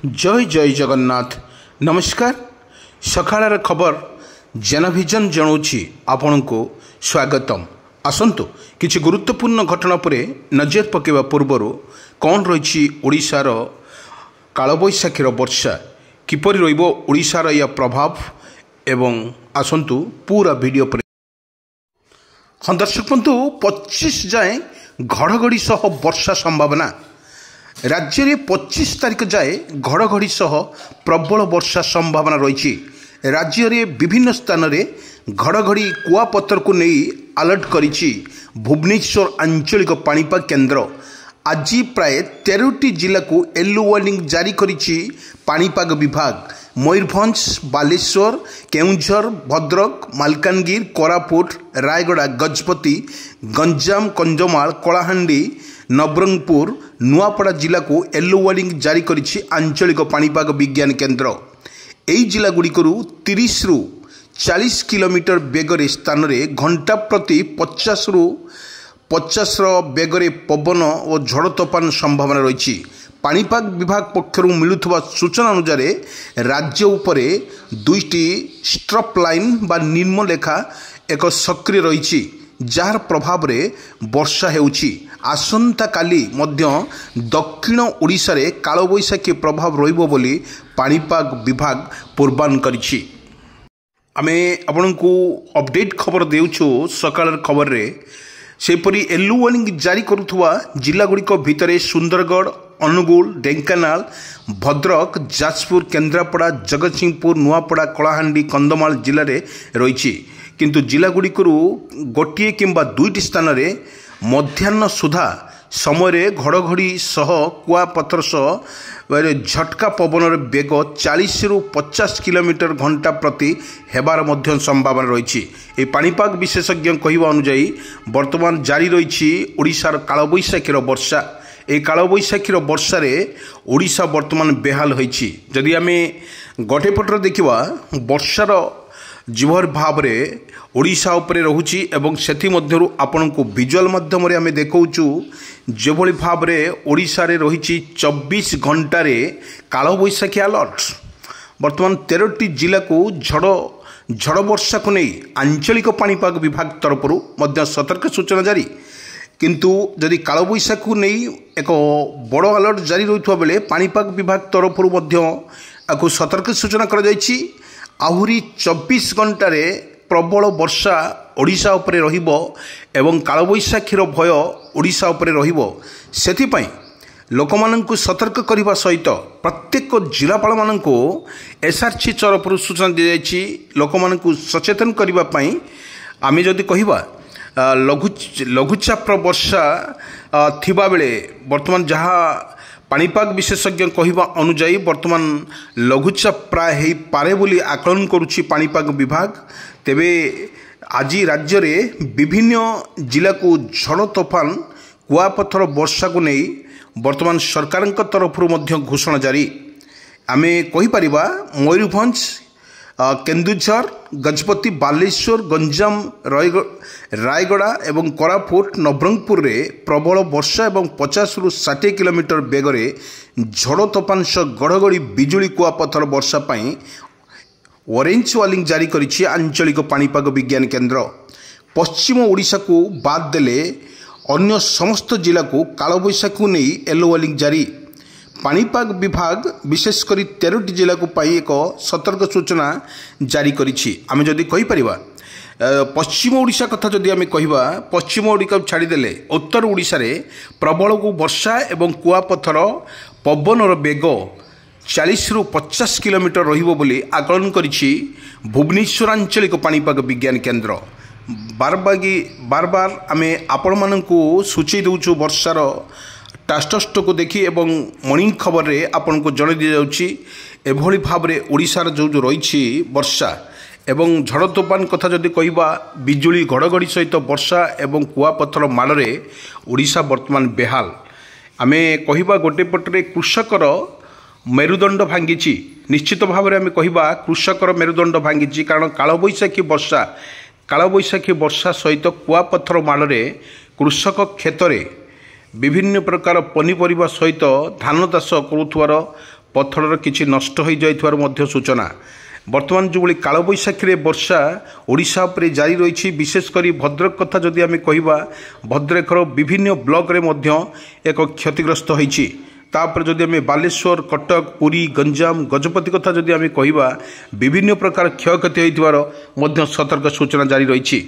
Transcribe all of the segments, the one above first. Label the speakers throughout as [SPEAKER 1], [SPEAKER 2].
[SPEAKER 1] जय जय जगन्नाथ नमस्कार। सकाळर खबर जनभिजन जनाऊँगी आपण को स्वागतम। आसतु किछि गुरुत्वपूर्ण घटना पर नजर पकेवा पूर्वर कौन रही ओडिशार कालबैशाखीर वर्षा किपरि रहिबो ओडिशार या प्रभाव एवं आसतु पूरा वीडियो पर। हाँ दर्शक बंधु 25 जाए घड़घड़ी सह वर्षा संभावना। राज्य में 25 तारीख जाए घड़घड़ी सह प्रबल वर्षा संभावना रही। राज्य में विभिन्न स्थान में घड़घड़ी कुआपत्थर को नहीं अलर्ट करिछि भुवनेश्वर आंचलिक पाणीपाग केन्द्र। आज प्राय 13टी जिला को येलो वार्निंग जारी करिछि पाणीपाग विभाग। मयूरभंज, बालेश्वर, केउंझर, भद्रक, मालकानगिरी, कोरापुट, रायगड़ा, गजपति, गंजाम, कंजमाल, कलाहांडी, नवरंगपुर, नुआपड़ा जिला को येलो वार्निंग जारी करिछि आंचलिक पाणीपाग विज्ञान केन्द्र। एई जिला गुड़िकरू 30 रु 40 किलोमीटर बेगर स्थान में घंटा प्रति 50 रु 50 बेगर पवन और झड़ तोफान संभावना रही। पाणीपाग विभाग पक्षर मिलुवा सूचना अनुसार राज्य उपरे 2टी स्ट्रप लाइन बा निम्नलेखा एक सक्रिय रही जार प्रभाव रे वर्षा हेउछि। आसंता काली मध्य दक्षिण ओडिशा रे कालबैशाखी प्रभाव रहिबो बोली पाणीपाग विभाग पूर्वानुमान करिछि। आमे आपनकु अपडेट खबर देउछु सकाळर खबर रे। सेपरि येलो वार्निंग जारी करुवा जिला गुड़िक भितर सुंदरगढ़, अनुगुल, ढेंकानाल, भद्रक, जाजपुर, केन्द्रापड़ा, जगतसिंहपुर, नुआपड़ा, कलाहांडी, कंधमाल जिले में रही। किंतु जिला गुड़िकरू गोटे किंबा 2टी स्थान में मध्याह्न सुधा समय घड़घड़ी सह कुआपत्थर सह झटका पवन बेग 40 रु 50 किलोमीटर घंटा प्रति हेबार मध्य संभावना रही। ये पाणीपाग विशेषज्ञ कहवा अनुजाई वर्तमान जारी रही ओडिशार कालबैशाखीर वर्षा। ए कालबैशाखीर वर्षा रे ओडिशा वर्तमान बेहाल होइछि। जदि आमे गोटे पटर देखिबा वर्षार जीवर भाव रे ओडिशा उपरे रहुछि एवं सेथि मध्यरु आपनकु विजुअल माध्यम रे आमे देखौछु जेभଳି भाव रे ओडिशा रे रहिछि 24 घंटा रे कालबैशाखी अलर्ट। वर्तमान 13टी जिला को झड़ वर्षा को नहीं आंचलिक पाणीपाग विभाग तरफरु मध्य सतर्क सूचना जारी। किंतु जदि कालबैशाखी को नहीं एक बड़ अलर्ट जारी रही बेले पाणीपाग विभाग तरफरु मध्य आकु सतर्क सूचना करा जायछि। आहुरी 24 घंटा रे प्रबल वर्षा ओडिशा उपरे रहिबो एवं कालबैशाखीर भय ओडिशा उपरे रहिबो। सेथिपई लोकमानंकु सतर्क करने सहित प्रत्येक जिलापाल मानंकु एसआरसी तरफरु सूचना दी जायछि लोकमानंकु सचेतन करबा पई। आमे जदि कहिबा लघुचाप वर्षा थिबा बेले वर्तमान जहाँ पाणीपाग विशेषज्ञ कहवा अनुजाई वर्तमान लघुचाप प्राय हो पारे बोली आकलन करुछि पाणीपाग विभाग। तेबे आज राज्य में विभिन्न जिला को झड़ तोफान कुआपत्थर वर्षा को नहीं वर्तमान सरकार तरफरु मध्य घोषणा जारी। आमे कहिपारिबा मयूरभंज, केन्दुझर, गजपति, बालेश्वर, गंजाम, रायगड़ा एवं कोरापुट, नवरंगपुर रे प्रबल वर्षा एवं 50 रु 60 किलोमीटर बेगरे झड़ तोफान सह घड़घड़ी बिजुली कुआपत्थर वर्षा पाई ऑरेंज वार्निंग जारी करिछि आंचलिक पाणीपाग विज्ञान केन्द्र। पश्चिम ओडिशा को बाद देले अन्य समस्त जिला को कालबैशाखी को नहीं येलो वार्निंग जारी। पाणीपाग विभाग विशेषकर 13टी जिला को पाई एक सतर्क सूचना जारी करिछि। आमे जदि कहि परिबा पश्चिम ओडिशा कथा जदि आमे कहिबा पश्चिम ओडिशा छाड़ीदेले उत्तर ओडिशा रे प्रबल को वर्षा एवं कुआपत्थर पवनर बेग 40 रु 50 किलोमीटर रहिबो बोली आकलन करिछि भुवनेश्वर आंचलिक पाणीपाग विज्ञान केन्द्र। बार बार आमे आपण मानंकु सूची दउछु वर्षार टास्टस्ट को देखी एवं मॉर्निंग खबर रे आपन को जण दि जाउछि एभଳି भाव रे ओडिशार जो रही वर्षा एवं झड़ तोफान कथा जदि कहिबा बिजुली घड़घड़ी सहित वर्षा एवं कुआपत्थर माड़ रे ओडिशा वर्तमान बेहाल। आमे कहिबा गोटे पटरे कृषकर मेरुदंड भांगी। निश्चित भाव में आमे कहिबा कृषकर मेरुदंड भांगी कारण कालबैशाखी वर्षा सहित कुआपत्थर माड़ रे कृषक क्षेत्र में विभिन्न प्रकार पनीपरिबा सहित धान चाष करुथुवार पत्थर किसी नष्ट हो जाइथिबार सूचना। बर्तमान जो कालबैशाखी वर्षा ओडिशा उपरे जारी रही, विशेषकर भद्रक कथा जदि आम कहवा भद्रकर विभिन्न ब्लॉक रे मध्य एक क्षतिग्रस्त होईछि। तापर जदि आम बालेश्वर, कटक, पुरी, गंजाम, गजपति कथा जदि आम कहवा विभिन्न प्रकार क्षयक्षति होइथिबार सतर्क सूचना जारी रही।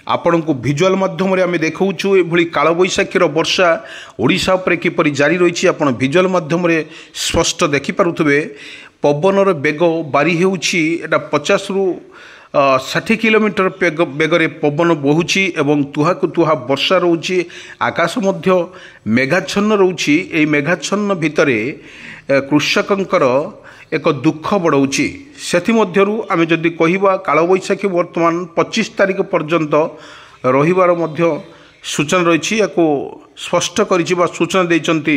[SPEAKER 1] आपण को भिजुआल माध्यम आम देखु ये कालबैशाखीर वर्षा ओडिशा उपरे किपरि जारी रही। आप भिजुआल माध्यम स्पष्ट देखिपे पवनर बेग बारी होउछि 50 रु 60 किलोमीटर बेगर पवन बहुची एवं तुहाकु तुहा वर्षा रोची। आकाश मध्य मेघाच्छन्न रोची। ए मेघाच्छन्न भितरे कृषकंकर एक दुख बढ़ाऊँच। सेमध्यरु आम जदि कहवा कालबैशाखी वर्तमान 25 तारिख पर्यंत रहिबार मध्य सूचना रही। या स्पष्ट कर सूचना देती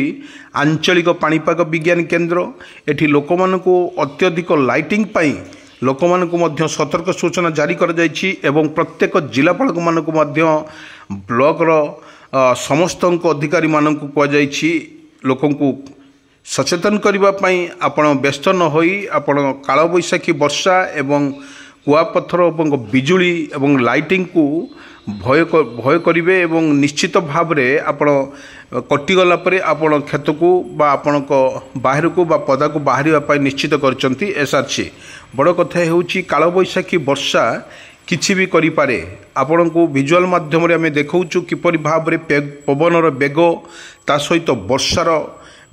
[SPEAKER 1] आंचलिक पाणीपाग विज्ञान केन्द्र। एठी लोक मानकु अत्यधिक लाइटिंग पाई लोक मानकु सतर्क सूचना जारी कर जाइछि एवं प्रत्येक जिलापाल मानकु ब्लॉकर समस्त अधिकारी मानकु कह जाइछि लोकंकु सचेतन करने आपण व्यस्त न होई आपण कालबैशाखी वर्षा एवं कुआपत्थर और बिजुली एवं लाइटिंग को भय करेंगे एवं निश्चित भाव में आपण कटिगला आपण क्षेत्र को बा आपण बाहर को बा पदा को बाहर निश्चित करछंती एसआरसी। बड़ कथा होउची कालबैशाखी वर्षा किछि भी करि पारे। आपण को विजुअल माध्यम रे आमे देखौछु किपरि भाव रे पवनर बेग ता सहित वर्षार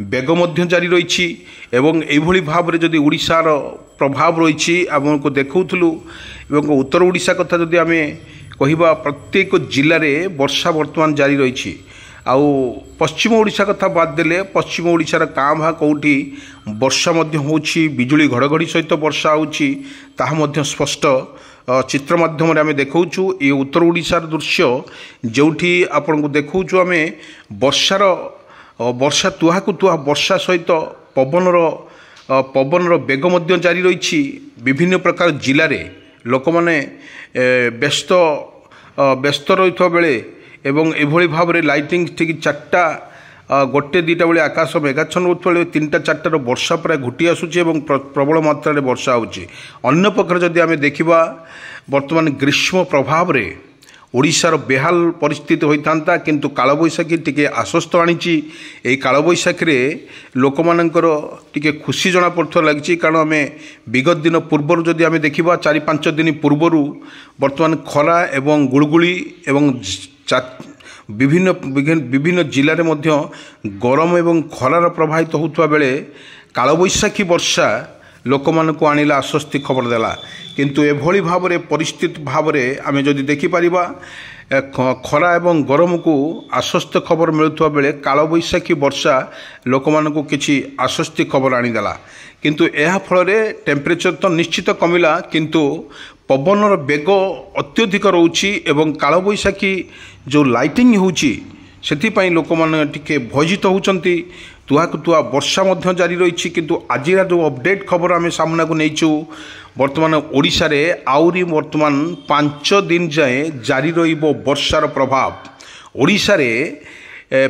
[SPEAKER 1] बेग मध्य जारी रही। एवं एभली भाव रे जदि ओडिशार प्रभाव रही आपको देखौथुलु। एवं उत्तर ओडिशा कथा जदि आमे कहिबा प्रत्येक जिले में वर्षा वर्तमान जारी रही। आउ पश्चिम ओडिशा कथा बाद देले पश्चिम ओडिशार काँ भा कौटी वर्षा मध्य होउछि, बिजुली घड़घड़ी सहित वर्षा होउछि ताहा मध्य स्पष्ट चित्र माध्यम आम देखौछु। ये उत्तर ओडिशार दृश्य जोठी आपन को देखौछु आमे वर्षा तुहाकु तुहा वर्षा सहित पवनर बेग मध्य जारी रही। विभिन्न प्रकार जिले में लोक माने व्यस्त रही बेले एवं एभली भाव में लाइटिंग ठीक 4टा 1-2टा बेले आकाश मेघाच्छन्न होता 3टा 4टार वर्षा प्राय घुटी आसूची प्रबल मात्रा रे वर्षा होची। अन्य प्रकार जदि आम देखा वर्तमान ग्रीष्म प्रभाव रे ओडिशार बेहाल परिस्थिति होता किंतु कालबैशाखी टिके आश्वस्त आनी। ए कालबैशाखी रे लोक मानकर टिके खुशी जना पड़ता लगी। कारण आम विगत दिन पूर्वर जदि आम देखा 4-5 दिन पूर्वर वर्तमान खरा एवं गुड़गुड़ी एवं विभिन्न जिले में मध्य गरम एवं खरार प्रभावित होता बेले कालबैशाखी वर्षा लोक मानक आनिला आश्वस्ति खबर देला। किंतु एभली भाव में परिस्थिति भाव में आम जदि देखिपर खरा एवं गरम को आश्वस्त खबर मिलुवा बेले कालबैशाखी वर्षा लोक मानक किछि आश्वस्ति खबर आनीदेला। किंतु यह फल टेम्परेचर तो निश्चित कमिला किंतु पवनर बेग अत्यधिक रोची एवं कालबैशाखी जो लाइटिंग होउची सेथिपाई लोक माने टिके भयजित होउचंती। तुहाकु तुहा वर्षा मध्य जारी रही। किंतु आज जो अपडेट खबर आम सामना को नहींचु वर्तमान ओडिशा रे आउरी वर्तमान 5 दिन जाए जारी रहिबो वर्षार प्रभाव। ओडिशा रे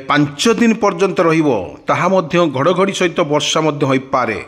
[SPEAKER 1] 5 दिन पर्यंत रहिबो ताहा मध्य घड़घड़ी सहित वर्षा मध्य होई पारे।